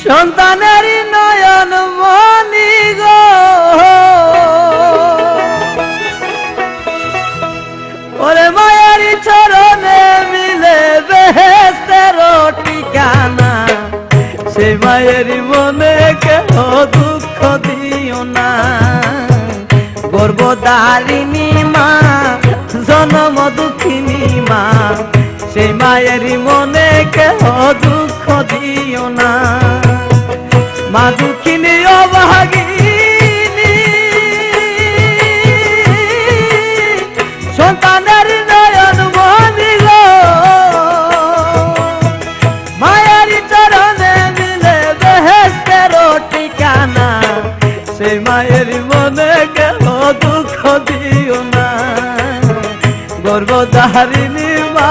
সন্তানের নয়ন মনি গো ওরে মায়ের চরণে মিলে বেহেশতের ঠিকানা সেই মায়ের মনে কেহ দুঃখ দিও না গর্ভধারিণী মা জনম দুঃখিনী মা সেই মায়ের মনে কেহ দুঃখ দিও না মা দুঃখিনী অভাগিনী সন্তানের নয়ন মনি গো মায়ের চরণে মিলে বেহেশতের ঠিকানা সেই মায়ের মনে কেহ দুঃখ দিও না গর্ভধারিণী মা